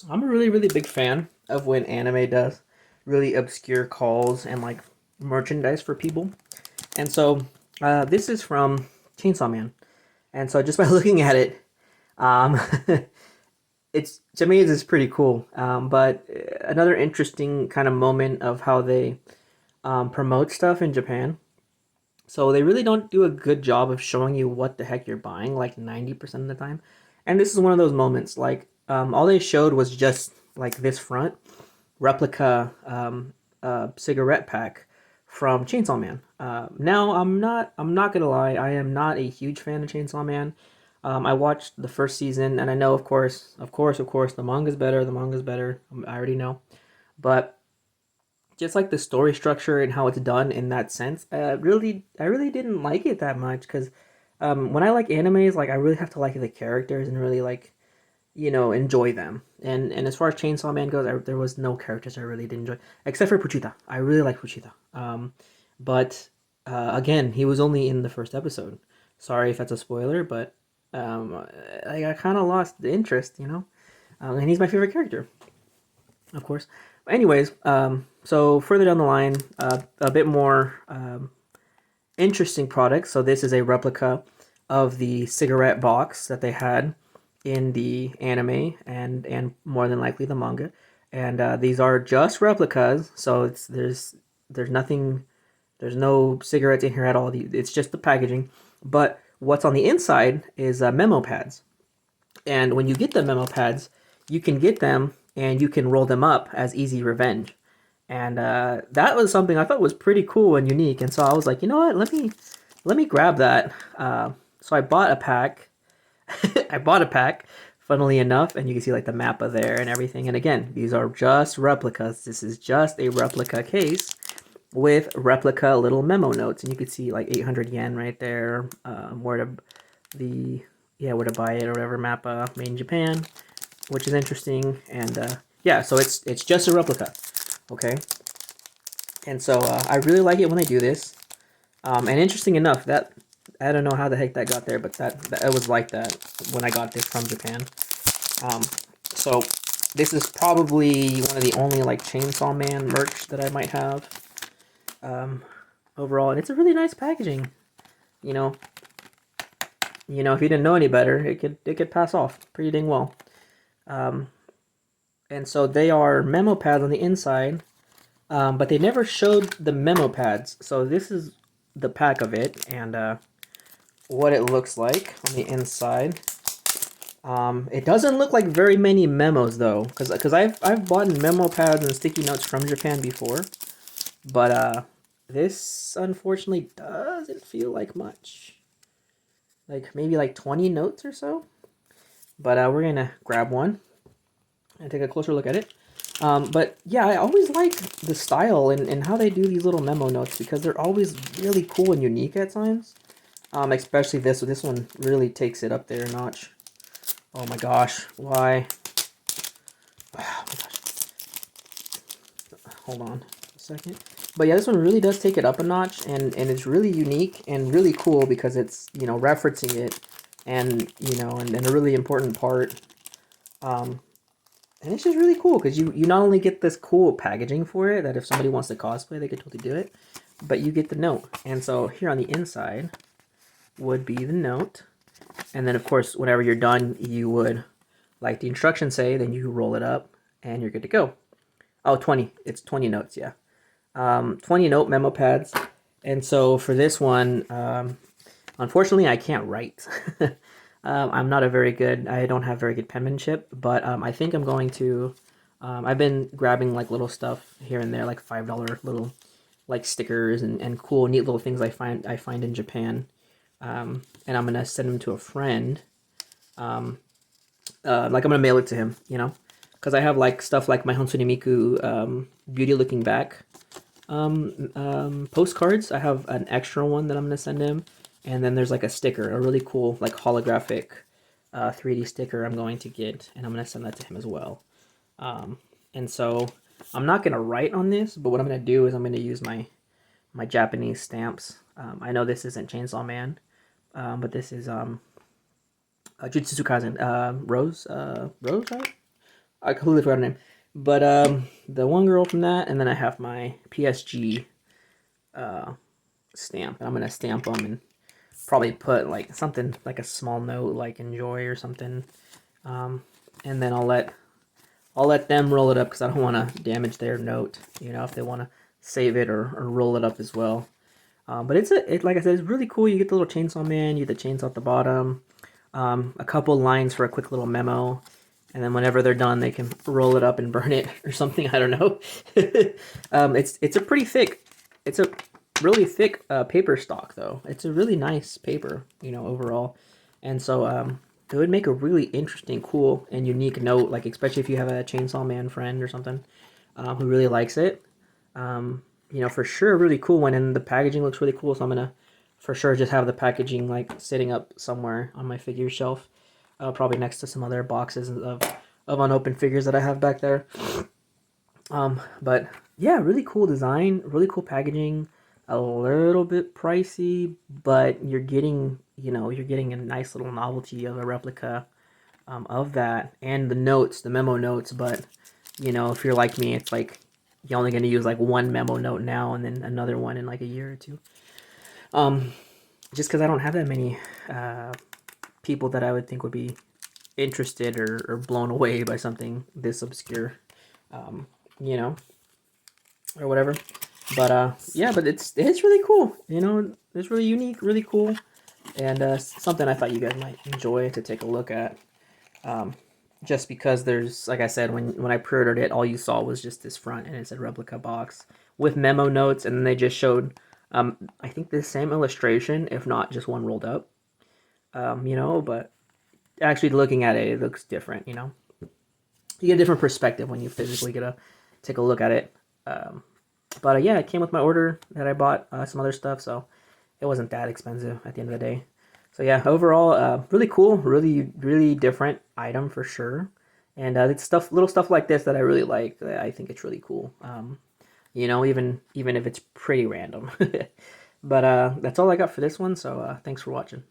I'm a really big fan of when anime does really obscure calls and like merchandise for people. And so this is from Chainsaw Man. And so just by looking at it, um, it's to me it's pretty cool. But another interesting kind of moment of how they promote stuff in Japan. So they really don't do a good job of showing you what the heck you're buying, like 90% of the time. And this is one of those moments. Like all they showed was just like this front replica cigarette pack from Chainsaw Man. Now I'm not gonna lie, I am not a huge fan of Chainsaw Man. I watched the first season, and I know, of course, the manga's better. The manga's better. I already know, but just like the story structure and how it's done in that sense, I really didn't like it that much because when I like animes, like I really have to like the characters and really like enjoy them. And as far as Chainsaw Man goes, there was no characters I really did enjoy except for Puchita. I really like Puchita. But again, he was only in the first episode. Sorry if that's a spoiler, but I kind of lost the interest, and he's my favorite character, of course. But anyways, so further down the line, a bit more interesting products. So this is a replica of the cigarette box that they had in the anime and more than likely the manga. And these are just replicas, so there's nothing, there's no cigarettes in here at all. It's just the packaging. But what's on the inside is memo pads. And when you get the memo pads, you can get them and you can roll them up as easy revenge. And that was something I thought was pretty cool and unique. And so I was like, you know what? Let me grab that. So I bought a pack. I bought a pack, funnily enough, and you can see like the mappa there and everything. And again, these are just replicas. This is just a replica case with replica little memo notes, and you can see like 800 yen right there. Where to the where to buy it or whatever, mappa made in Japan, which is interesting. And yeah, so it's just a replica, okay. And so I really like it when they do this. And interesting enough, that I don't know how the heck that got there, but that it was like that when I got this from Japan. Um, so this is probably one of the only like Chainsaw Man merch that I might have um, overall, and it's a really nice packaging. You know, if you didn't know any better, it could pass off pretty dang well. Um, and so they are memo pads on the inside, but they never showed the memo pads. So this is the pack of it, and what it looks like on the inside. It doesn't look like very many memos though, because I've bought memo pads and sticky notes from Japan before, but this unfortunately doesn't feel like much. Like maybe like 20 notes or so. But we're gonna grab one and take a closer look at it. But yeah, I always like the style and how they do these little memo notes because they're always really cool and unique at times. Especially this. So this one really takes it up there a notch. Oh my gosh, why? Oh my gosh. Hold on a second. But yeah, this one really does take it up a notch, and it's really unique and really cool because it's referencing it, and and a really important part. Um, and it's just really cool because you not only get this cool packaging for it that if somebody wants to cosplay they could totally do it, but you get the note. And so here on the inside would be the note, and then of course whenever you're done you would, like the instructions say, then you roll it up and you're good to go. Oh, 20. It's 20 notes, yeah. 20 note memo pads. And so for this one, unfortunately, I can't write. I'm not a very good, I don't have very good penmanship, but I think I'm going to, I've been grabbing like little stuff here and there, like $5 little like stickers and cool, neat little things I find in Japan. And I'm going to send them to a friend. Like I'm going to mail it to him, because I have like stuff like my Hansune Miku beauty looking back postcards. I have an extra one that I'm gonna send him, and then there's like a sticker, a really cool like holographic 3D sticker I'm going to get, and I'm gonna send that to him as well. And so I'm not gonna write on this, but what I'm gonna do is I'm gonna use my Japanese stamps. I know this isn't Chainsaw Man, but this is Jutsu Kaisen, Rose, right? I completely forgot her name. But the one girl from that, and then I have my PSG stamp, and I'm gonna stamp them and probably put like something like a small note like enjoy or something, and then I'll let them roll it up because I don't want to damage their note, you know, if they want to save it or roll it up as well. But like I said, it's really cool. You get the little chainsaw man, you get the chainsaw at the bottom, a couple lines for a quick little memo, and then whenever they're done, they can roll it up and burn it or something. I don't know. It's a pretty thick, it's a really thick paper stock though. It's a really nice paper, you know, overall, and so it would make a really interesting, cool, and unique note, like especially if you have a Chainsaw Man friend or something who really likes it. You know, for sure, a really cool one, and the packaging looks really cool. So I'm gonna for sure just have the packaging like sitting up somewhere on my figure shelf, probably next to some other boxes of unopened figures that I have back there. But yeah, really cool design, really cool packaging, a little bit pricey, but you're getting, you know, you're getting a nice little novelty of a replica of that, and the notes, the memo notes. But you know, if you're like me, it's like you're only going to use like one memo note now and then another one in like a year or two. Just because I don't have that many people that I would think would be interested or blown away by something this obscure, you know, or whatever. But yeah, but it's really cool. You know, it's really unique, really cool, and something I thought you guys might enjoy to take a look at. Just because there's, like I said, when I pre-ordered it, all you saw was just this front, and it said replica box with memo notes, and then they just showed, I think the same illustration, if not just one rolled up. You know, but actually looking at it, it looks different. You know, you get a different perspective when you physically get to take a look at it. But yeah, it came with my order that I bought some other stuff, so it wasn't that expensive at the end of the day. So yeah, overall, really cool, really different item for sure. And it's stuff, little stuff like this that I really like. I think it's really cool. You know, even if it's pretty random. But that's all I got for this one. So thanks for watching.